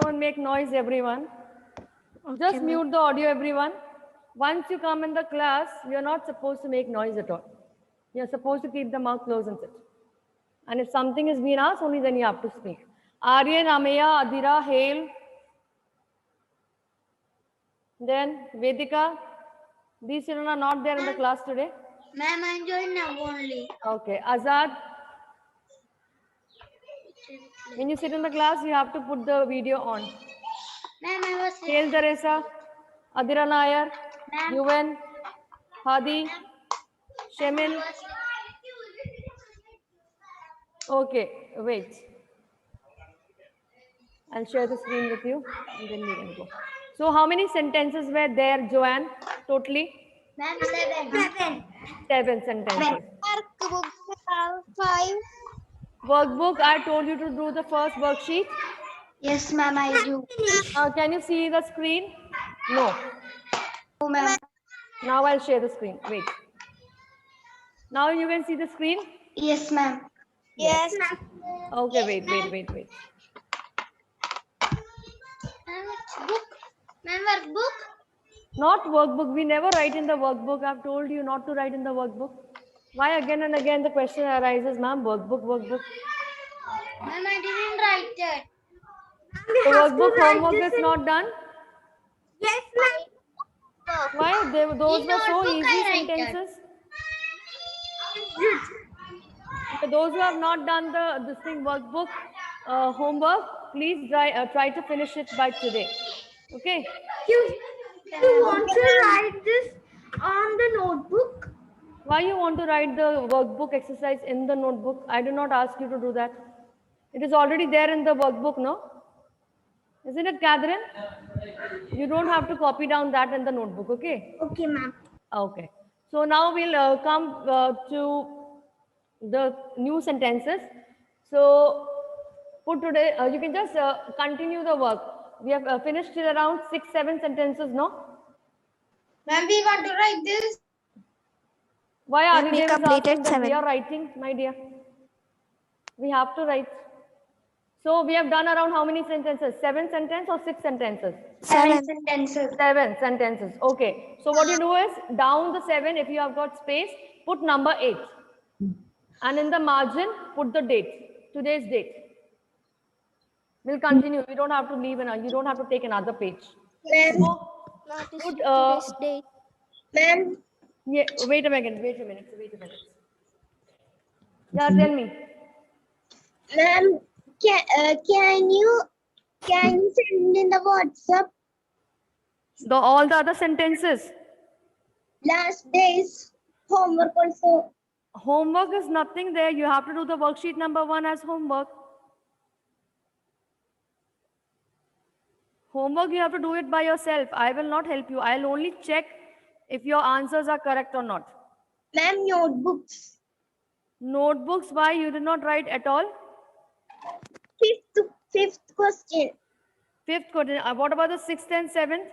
don't make noise, everyone. Okay, Just ma'am. mute the audio, everyone. Once you come in the class, you're not supposed to make noise at all. You're supposed to keep the mouth closed and sit. And if something is being asked, only then you have to speak. Aryan, Ameya, Adira, Hail. Then Vedika. These children are not there in the class today. Ma'am, I joined now only. Okay. Azad. When you sit in the class, you have to put the video on. Ma'am, I was Hail Teresa. Adira Nair. Ma'am. Yuvan. Hadi. Shemin. Okay, wait. I'll share the screen with you and then we can go. So how many sentences were there, Joanne, totally? Ma'am, 7. 7 sentences. Workbook 5. Workbook, I told you to do the first worksheet. Yes, ma'am, I do. Can you see the screen? No. Oh, ma'am. Now I'll share the screen. Wait. Now you can see the screen? Yes, ma'am. Yes. Okay, wait. Ma'am, book. Ma'am, workbook. Not workbook. We never write in the workbook. I've told you not to write in the workbook. Why again and again the question arises, ma'am? Workbook. Ma'am, I didn't write it. The workbook homework is not done? Yes, ma'am. Why? Those In were so notebook, easy I write sentences. For those who have not done this thing workbook homework, please try to finish it by today. Okay. You want to write this on the notebook? Why you want to write the workbook exercise in the notebook? I do not ask you to do that. It is already there in the workbook, no? Isn't it, Catherine? You don't have to copy down that in the notebook, okay? Okay, ma'am. Okay. So now we'll come to the new sentences. So put today, you can just continue the work. We have finished till around 6-7 sentences, no? Ma'am, we want to write this. Why Ma'am, we Adidev is completed asking that 7. we are writing, my dear? We have to write. So we have done around how many sentences? 7 sentences or 6 sentences? 7. sentences. 7 sentences. Okay. So what you do is down the 7, if you have got space, put number 8. And in the margin, put the date, today's date. We'll continue. You don't have to leave you don't have to take another page. Ma'am, So, Notice put, today's date. ma'am, yeah, wait a minute. Yeah, tell me. ma'am, can you send in the WhatsApp All the other sentences. last day's homework also? Homework is nothing there. You have to do the worksheet number 1 as homework. Homework, you have to do it by yourself. I will not help you. I'll only check if your answers are correct or not. Ma'am, notebooks. Notebooks, why you did not write at all? Fifth question. 5th question. What about the 6th and 7th?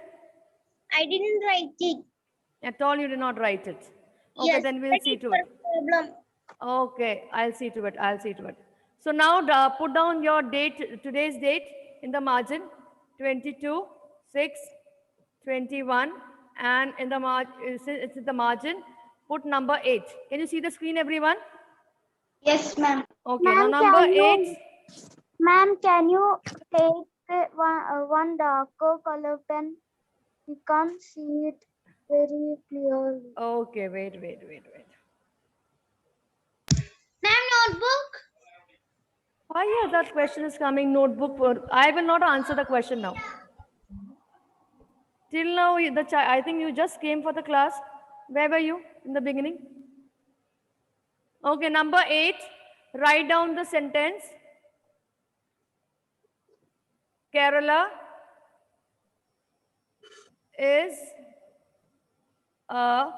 I didn't write it. At all, you did not write it. Okay, Yes, then we'll that see is to the it. problem. Okay, I'll see to it. So now put down your date, today's date in the margin, 22, 6, 21, and in the it's in the margin, put number 8. Can you see the screen, everyone? Yes, ma'am. Okay, now number 8. Ma'am, can you take one darker color pen? We can't see it very clearly. Okay, wait. Ma'am, notebook. Why that question is coming, notebook? I will not answer the question now. Till now, I think you just came for the class. Where were you in the beginning? Okay, number 8. Write down the sentence. Kerala is a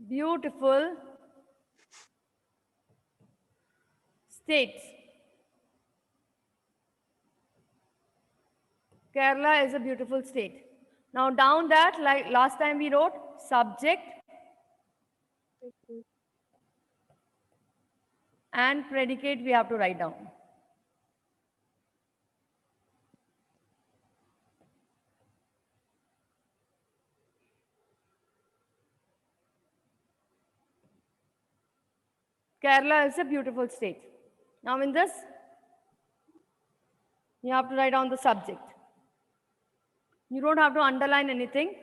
beautiful state. Kerala is a beautiful state. Now down that, like last time we wrote, subject and predicate we have to write down. Kerala is a beautiful state. Now in this, you have to write down the subject. You don't have to underline anything.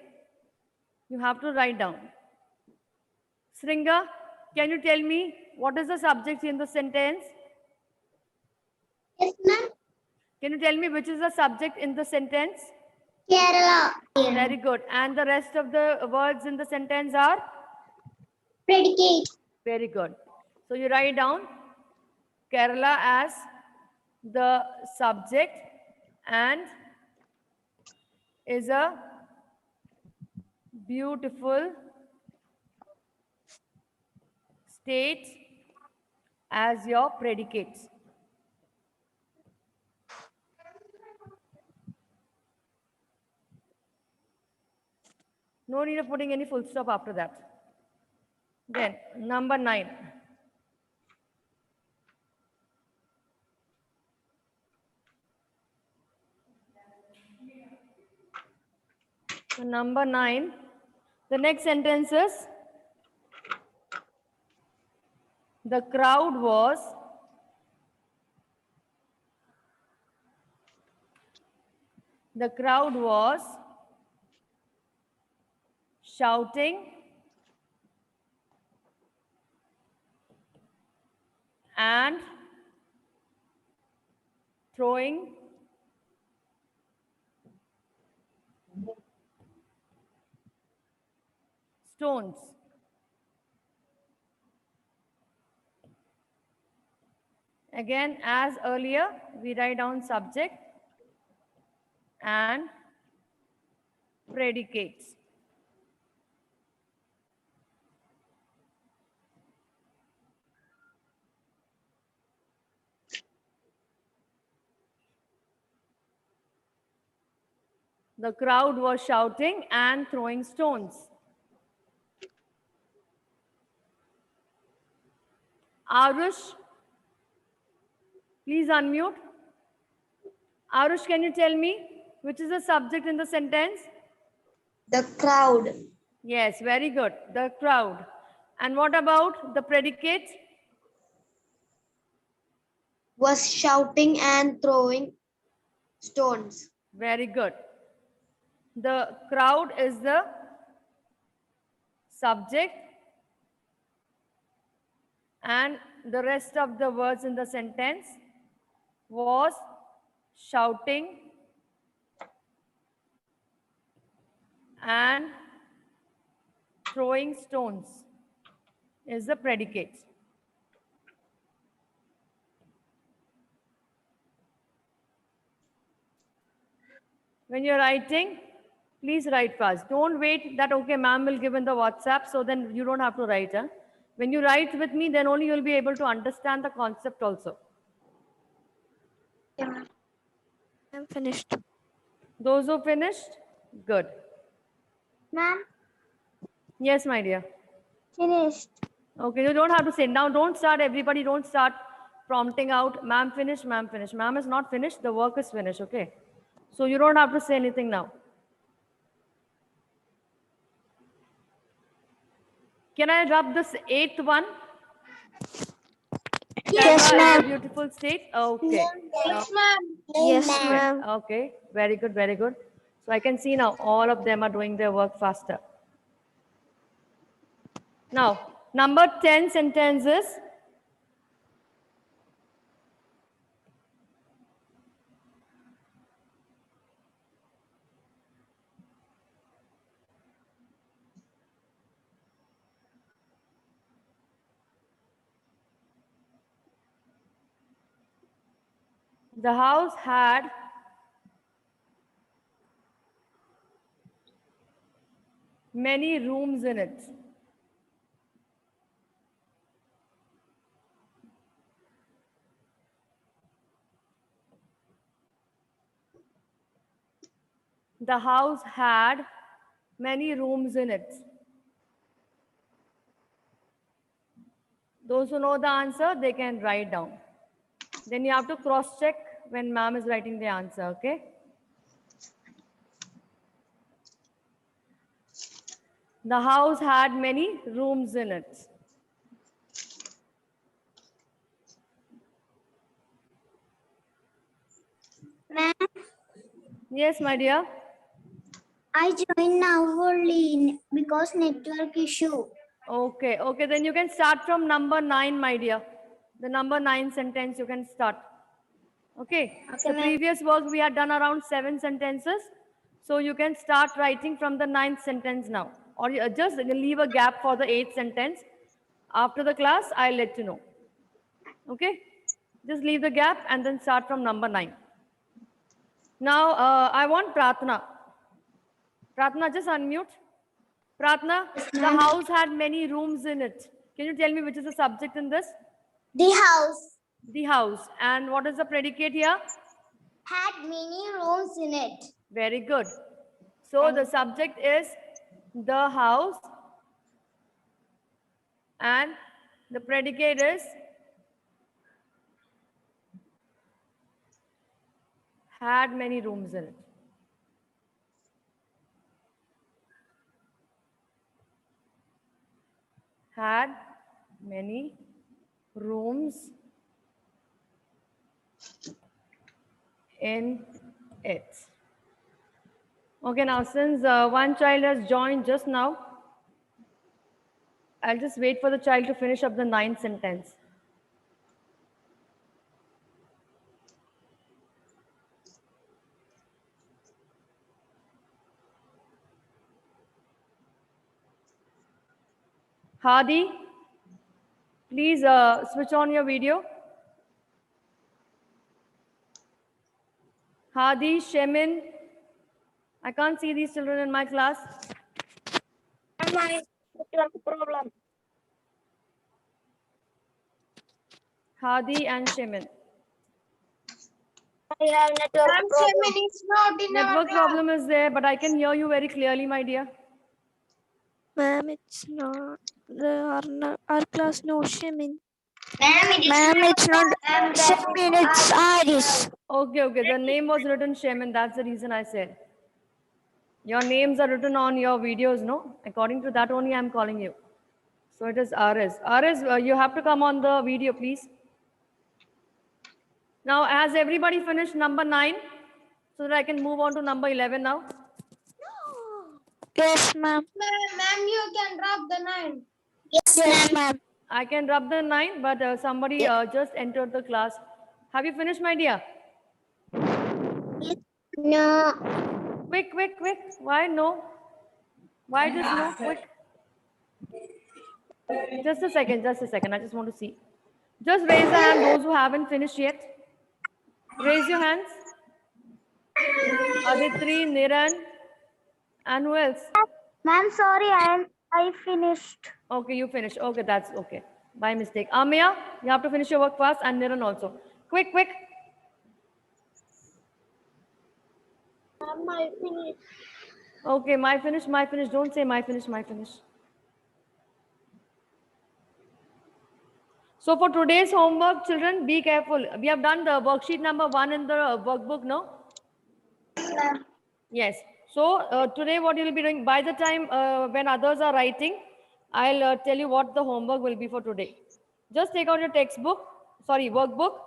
You have to write down. Sringa, can you tell me what is the subject in the sentence? Yes, ma'am. Can you tell me which is the subject in the sentence? Kerala. Very good. And the rest of the words in the sentence are? Predicate. Very good. So you write down Kerala as the subject and is a beautiful state as your predicate. No need of putting any full stop after that. Then number 9. So number 9. The next sentence is the crowd was shouting and throwing stones. Again, as earlier, we write down subject and predicates. The crowd was shouting and throwing stones. Arush, please unmute. Arush, can you tell me which is the subject in the sentence? The crowd Yes, very good. The crowd. And what about the predicate? was shouting and throwing stones. Very good. The crowd is the subject and the rest of the words in the sentence was shouting and throwing stones is the predicate. When you're writing, please write fast. Don't wait that, okay, ma'am will give in the WhatsApp, so then you don't have to write. Huh? When you write with me, then only you'll be able to understand the concept also. Yeah, I'm finished. Those who finished, good. Ma'am, Yes, my dear. finished. Okay, you don't have to say now. Don't start, everybody, don't start prompting out, ma'am finished, ma'am finished. Ma'am is not finished, the work is finished, okay? So you don't have to say anything now. Can I rub this 8th one? Yes, Kerala is a ma'am. beautiful state. Okay. Yes, ma'am. Yes, ma'am. Okay. Very good. Very good. So I can see now all of them are doing their work faster. Now, number 10 sentences. The house had many rooms in it. The house had many rooms in it. Those who know the answer, they can write down. Then you have to cross check when ma'am is writing the answer, okay? The house had many rooms in it. Yes, my dear. I joined now only because network issue. Okay, okay. Then you can start from number 9, my dear. The number 9 sentence you can start. Okay. The previous work we had done around 7 sentences. So you can start writing from the 9th sentence now. Or you just leave a gap for the 8th sentence. After the class, I'll let you know. Okay. Just leave the gap and then start from number 9. Now, I want Pratna. Pratna, just unmute. Pratna, the house had many rooms in it. Can you tell me which is the subject in this? The house The house. And what is the predicate here? had many rooms in it. Very good. So the subject is the house and the predicate is had many rooms in it. Had many rooms in it. Okay, now since one child has joined just now, I'll just wait for the child to finish up the 9th sentence. Hadi, please switch on your video. Hadi, Shemin, I can't see these children in my class. My network problem. Hadi and Shemin. I have network problem. Is not in Network problem is there, but I can hear you very clearly, my dear. Ma'am, it's not. Our class no Shemin. Ma'am, It's not Shemin, it's Aris. Okay, okay. The name was written Shemin. That's the reason I said. Your names are written on your videos, no? According to that only, I'm calling you. So it is Aris. Aris, you have to come on the video, please. Now, has everybody finished number 9? So that I can move on to number 11 now. Yes, ma'am. Ma'am, you can drop the 9. Yes, ma'am. I can rub the 9, but somebody just entered the class. Have you finished, my dear? No. Quick, quick, quick. Why no? Why just no? Quick. Just a second, just a second. I just want to see. Just raise the hand, those who haven't finished yet. Raise your hands. Aditri, Niran, and who else? Ma'am, sorry, I finished. Okay, you finished. Okay, that's okay. By mistake. Amya, you have to finish your work fast, and Niran also. Quick, quick. Ma'am, I finished. Okay, my finish, my finish. Don't say my finish, my finish. So for today's homework, children, be careful. We have done the worksheet number 1 in the workbook, no? Yes. So today what you will be doing, by the time when others are writing, I'll tell you what the homework will be for today. Just take out your textbook, sorry, workbook.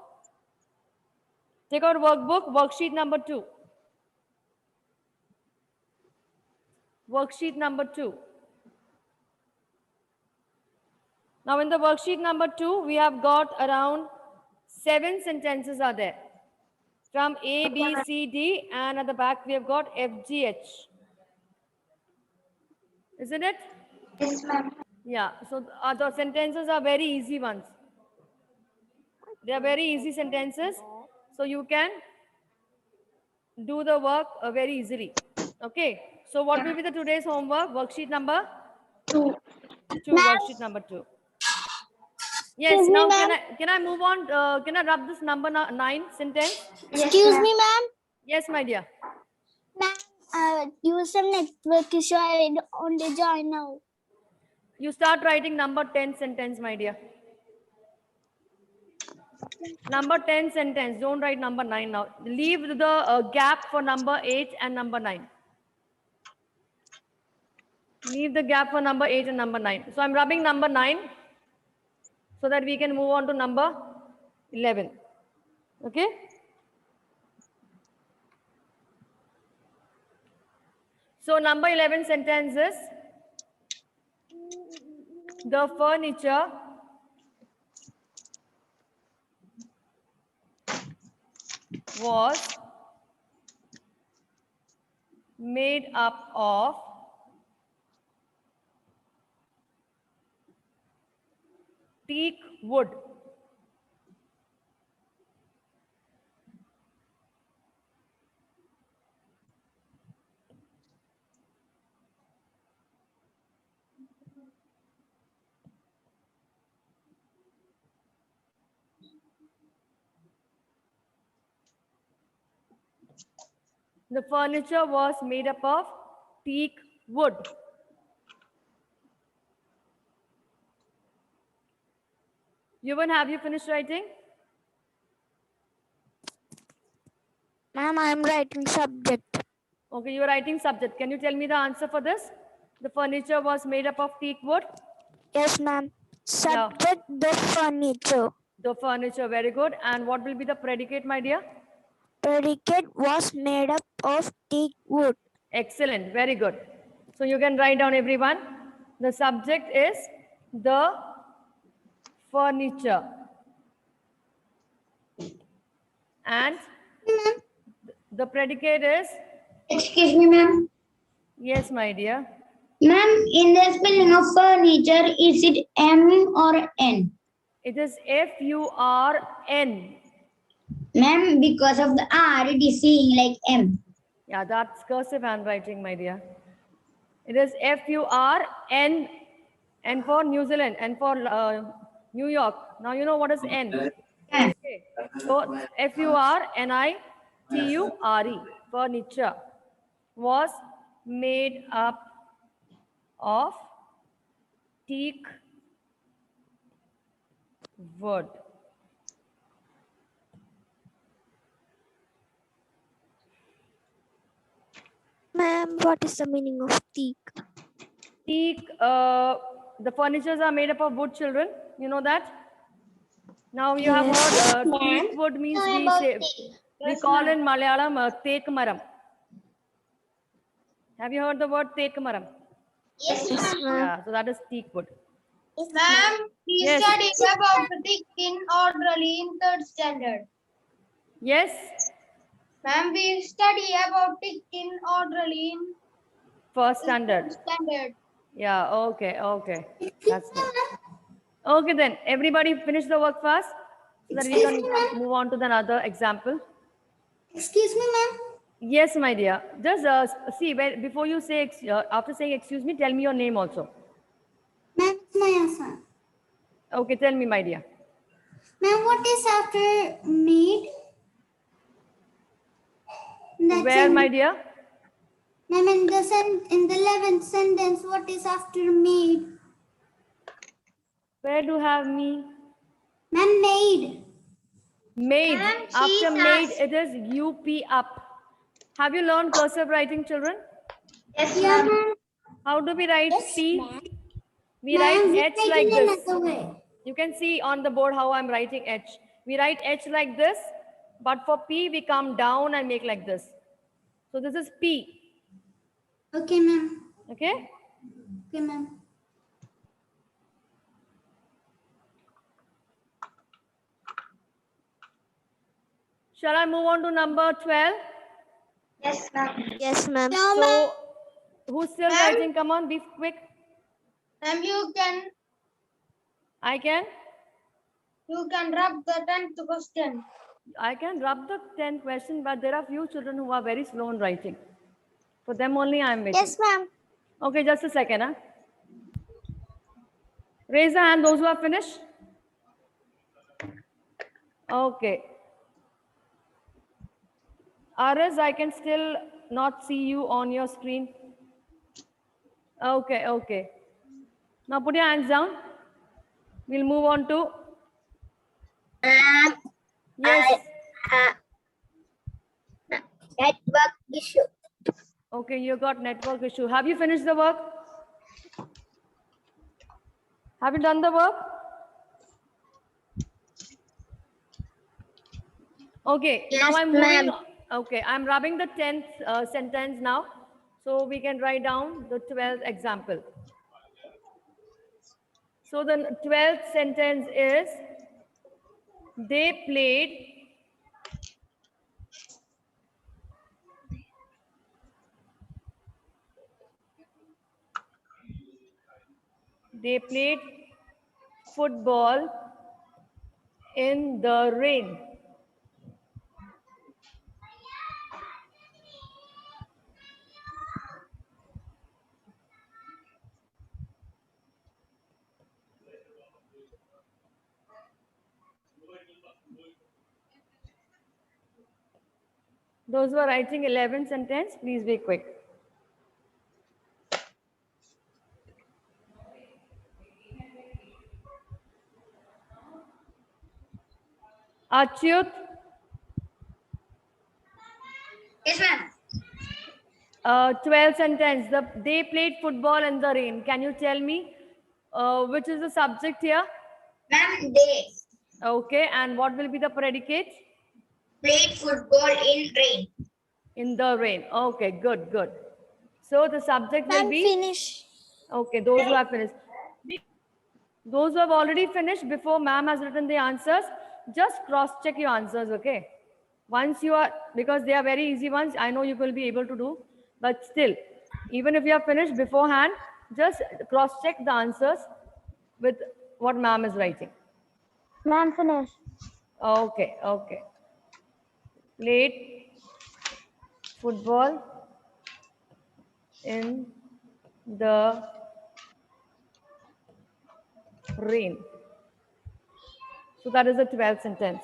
Take out workbook, worksheet number 2. Worksheet number 2. Now in the worksheet number 2, we have got around 7 sentences are there. From A, B, C, D, and at the back we have got F, G, H. Isn't it? Yes, ma'am. Yeah, so the sentences are very easy ones. They are very easy sentences. So you can do the work very easily. Okay. So what will be the today's homework? Worksheet number 2. Worksheet number 2. Yes. Now can I move on? Can I rub this number 9 sentence? Excuse me, ma'am. Yes, my dear. Ma'am, use some network issue. I only join now. You start writing number 10 sentence, my dear. Number 10 sentence. Don't write number 9 now. Leave the gap for number 8 and number 9. Leave the gap for number 8 and number 9. So I'm rubbing number 9 so that we can move on to number 11. Okay? So number 11 sentence is, the furniture was made up of teak wood. The furniture was made up of teak wood. Yuvan, have you finished writing? Ma'am, I'm writing subject. Okay, you're writing subject. Can you tell me the answer for this? The furniture was made up of teak wood. Yes, ma'am. Subject the furniture. The furniture, very good. And what will be the predicate, my dear? Predicate was made up of teak wood. Excellent, very good. So you can write down, everyone. The subject is the furniture. And the predicate is, Excuse me, ma'am. yes, my dear. Ma'am, in the spelling of furniture, is it M or N? It is F-U-R-N. Ma'am, because of the R, it is seeing like M. Yeah, that's cursive handwriting, my dear. It is F-U-R-N, N for New Zealand, N for New York. Now you know what is N. Okay. So F-U-R-N-I-T-U-R-E, furniture, was made up of teak wood. Ma'am, what is the meaning of teak? Teak, the furnitures are made up of wood, children. You know that? Now you have heard teak wood means we call in Malayalam teak maram. Have you heard the word teak maram? Yes, Yes, ma'am. Yeah, so that is teak wood. Ma'am, we Yes. studied about the tick in orderly in third standard. Yes? Ma'am, we study about tick in orderly in First standard. third standard. Yeah, okay, okay. That's good. Okay, then everybody finish the work first so that we can move on to the another example. Excuse me, ma'am. Yes, my dear. Just see, before you say, after saying excuse me, tell me your name also. Ma'am, it's Mayasa. Okay, tell me, my dear. Ma'am, what is after made? Where, my dear? Ma'am, in the 11th sentence, what is after made? Where do you have me? Ma'am, made. Made. Ma'am, After she's made, asked. it is UP up. Have you learned cursive writing, children? Yes, ma'am. How do we write P? We Ma'am, write we H write like in this. another way. You can see on the board how I'm writing H. We write H like this, but for P, we come down and make like this. So this is P. Okay, ma'am. Okay? Okay, ma'am. Shall I move on to number 12? Yes, ma'am. Yes, ma'am. So who's still Ma'am? writing? Come on, be quick. Ma'am, you can I can rub the 10th question. rub the 10 question, but there are few children who are very slow in writing. For them only I am waiting. Yes, ma'am. Okay, just a second. Huh? Raise the hand, those who have finished. Okay. Aris, I can still not see you on your screen. Okay, okay. Now put your hands down. We'll move on to. Yes. Network issue. Okay, you got network issue. Have you finished the work? Have you done the work? Okay, now I'm moving. Okay, I'm rubbing the 10th sentence now. So we can write down the 12th example. So the 12th sentence is, they played football in the rain. Those who are writing 11th sentence, please be quick. Achyut, Yes, ma'am. 12th sentence, they played football in the rain. Can you tell me which is the subject here? Ma'am, they Okay, and what will be the predicate? played football in rain. In the rain. Okay, good, good. So the subject will Ma'am, be, finish. okay, those who have finished. Those who have already finished before ma'am has written the answers, just cross-check your answers, okay? Once you are, because they are very easy ones, I know you will be able to do, but still, even if you have finished beforehand, just cross-check the answers with what ma'am is writing. Ma'am, finish. Okay, okay. Played football in the rain. So that is the 12th sentence.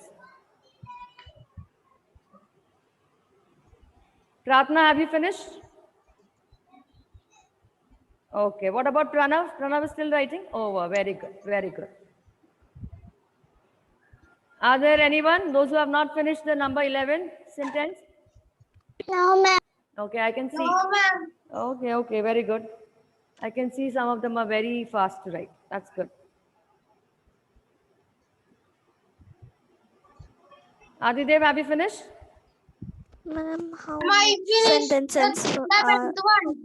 Pratna, have you finished? Okay. What about Pranav? Pranav is still writing? Over. Very good. Very good. Are there anyone? Those who have not finished the number 11 sentence? No, ma'am. Okay, I can see. No, ma'am. Okay, okay. Very good. I can see some of them are very fast to write. That's good. Adidev, have you finished? Ma'am, how Am I many finished? sentences Ma'am, are? the one.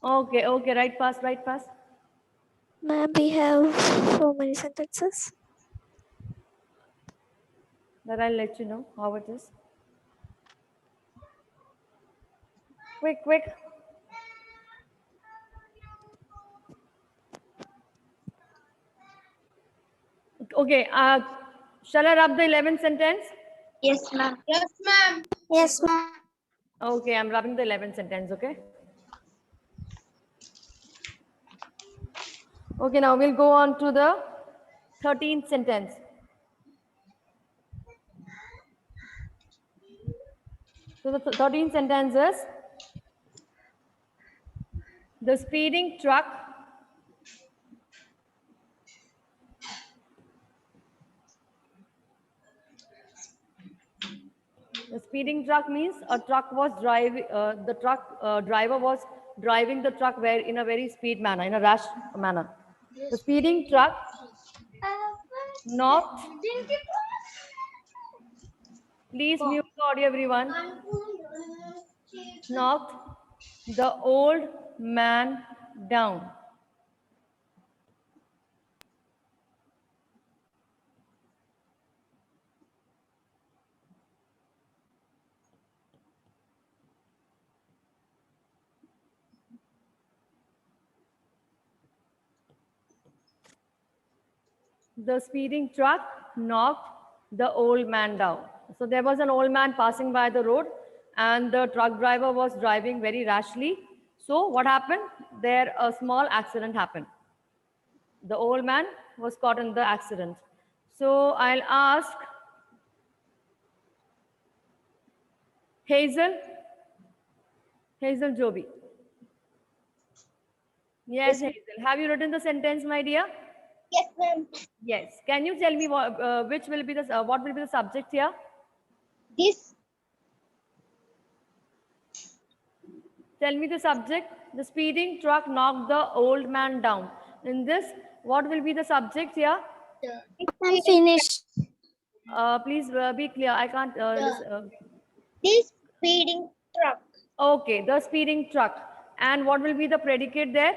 Okay, okay. Right fast, right fast. Ma'am, we have so many sentences. Then I'll let you know how it is. Quick, quick. Okay. Shall I rub the 11th sentence? Yes, ma'am. Yes, ma'am. Yes, ma'am. Okay, I'm rubbing the 11th sentence, okay? Okay, now we'll go on to the 13th sentence. So the 13th sentence is, the speeding truck means a truck was driving, the truck driver was driving the truck in a very speed manner, in a rash manner. The speeding truck knocked, please mute the audio everyone, knocked the old man down. The speeding truck knocked the old man down. So there was an old man passing by the road and the truck driver was driving very rashly. So what happened? There a small accident happened. The old man was caught in the accident. So I'll ask Hazel Joby. Yes, Hazel. Have you written the sentence, my dear? Yes, ma'am. Yes. Can you tell me what will be the subject here? This. Tell me the subject. The speeding truck knocked the old man down. In this, what will be the subject here? I'm finished. Please be clear. I can't. This speeding truck. Okay, the speeding truck. And what will be the predicate there?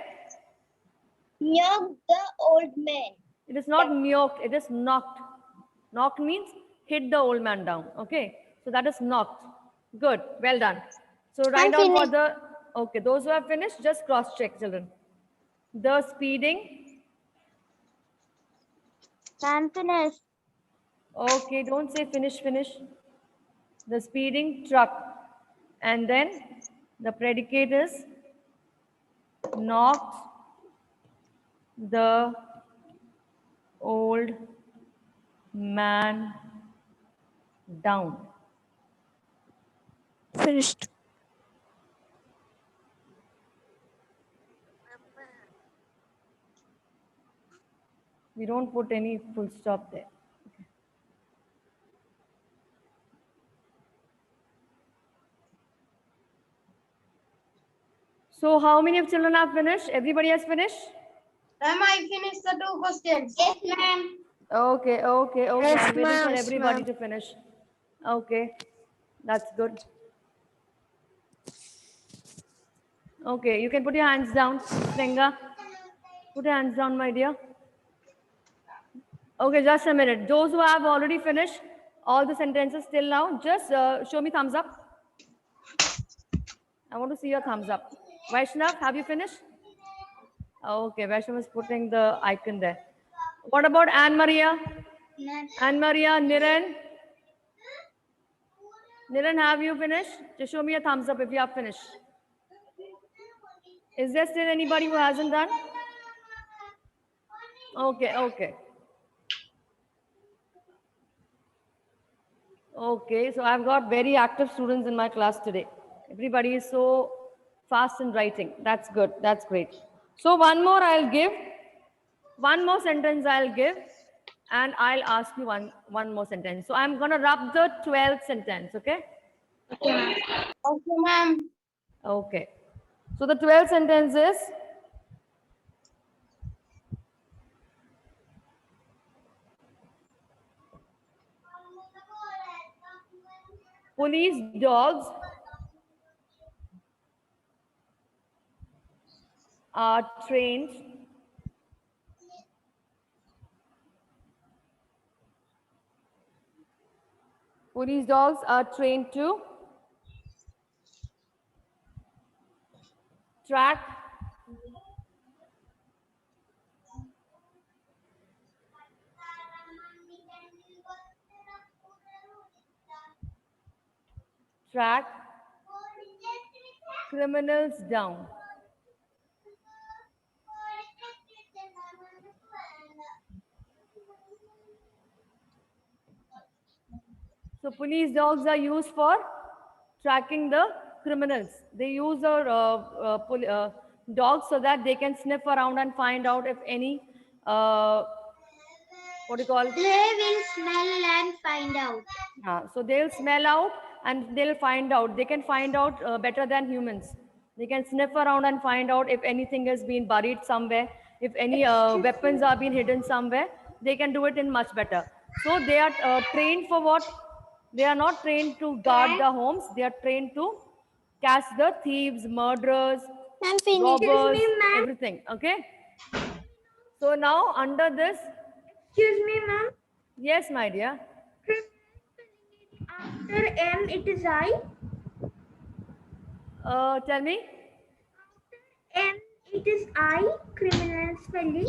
Knock the old man. It is not milked, it is knocked. Knocked means hit the old man down. Okay, so that is knocked. Good, well done. So write down for the, okay, those who have finished, just cross check, children. The speeding, I'm finished. okay, don't say finish, finish. The speeding truck. And then the predicate is knocked the old man down. Finished. We don't put any full stop there. Okay. So how many of children have finished? Everybody has finished? Ma'am, I finished the 2 questions. Yes, ma'am. Okay, okay, okay. Yes, I'm waiting for ma'am, yes, everybody ma'am. to finish. Okay, that's good. Okay, you can put your hands down. Priyanka, put your hands down, my dear. Okay, just a minute. Those who have already finished all the sentences till now, just show me thumbs up. I want to see your thumbs up. Vaishnav, have you finished? Okay, Vaishnav is putting the icon there. What about Anne Maria? Anne Maria, Niran? Niran, have you finished? Just show me a thumbs up if you have finished. Is there still anybody who hasn't done? Okay, okay. Okay, so I've got very active students in my class today. Everybody is so fast in writing. That's good. That's great. So one more I'll give. One more sentence I'll give. And I'll ask you one more sentence. So I'm going to rub the 12th sentence, okay? Okay, ma'am. Okay. So the 12th sentence is, police dogs are trained to track criminals down. So police dogs are used for tracking the criminals. They use dogs so that they can sniff around and find out if any, what do you call? They will smell and find out. So they'll smell out and they'll find out. They can find out better than humans. They can sniff around and find out if anything has been buried somewhere, if any weapons are being hidden somewhere. They can do it in much better. So they are trained for what? They are not trained to guard the homes. They are trained to catch the thieves, murderers, I'm finished. robbers, everything. Okay. So now under this, Excuse me, ma'am. yes, my dear. After M, it is I. Tell me. M, it is I. Criminal spelling.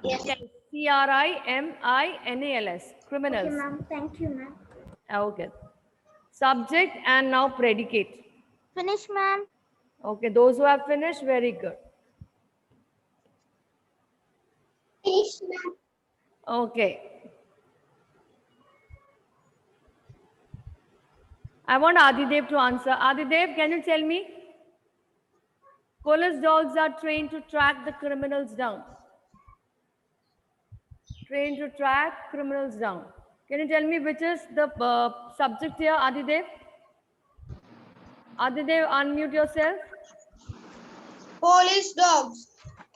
Yes, CRIMINALS, criminals. Okay, ma'am. Thank you, ma'am. Okay. Subject and now predicate. Finish, ma'am. Okay, those who have finished, very good. Finish, ma'am. Okay. I want Adidev to answer. Adidev, can you tell me? Police dogs are trained to track the criminals down. Trained to track criminals down. Can you tell me which is the subject here, Adidev? Adidev, unmute yourself. Police dogs.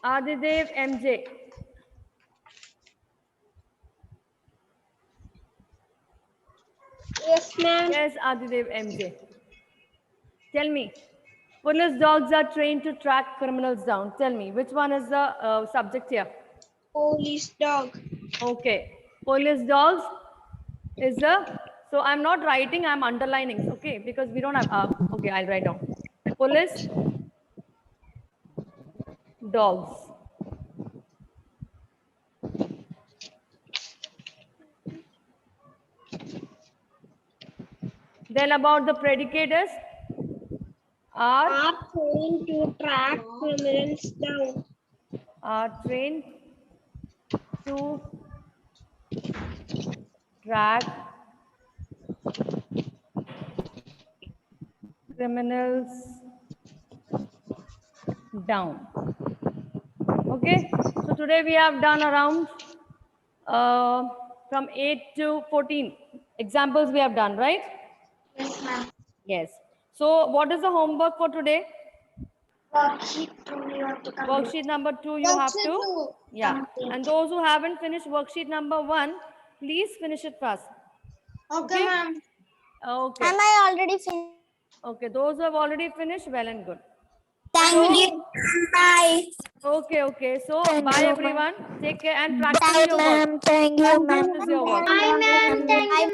Adidev, MJ. Yes, ma'am. Yes, Adidev, MJ. Tell me. Police dogs are trained to track criminals down. Tell me, which one is the subject here? Police dog. Okay. Police dogs is the, so I'm not writing, I'm underlining, okay, because we don't have, okay, I'll write down. Police dogs. Then about the predicators are Are trained to track criminals down. trained to track criminals down. Okay, so today we have done around from 8 to 14 examples we have done, right? Yes, ma'am. Yes. So what is the homework for today? Worksheet 2 you have to complete. Worksheet number 2 you have Worksheet to, two. yeah. Complete. And those who haven't finished worksheet number 1, please finish it fast. Okay, ma'am. Okay. Am I already finished? Okay, those who have already finished, well and good. Thank you. Bye. Okay, okay. So Thank bye you, everyone. Take care and practice your work. Thank you, ma'am. Practice your work. Bye, ma'am. Thank you.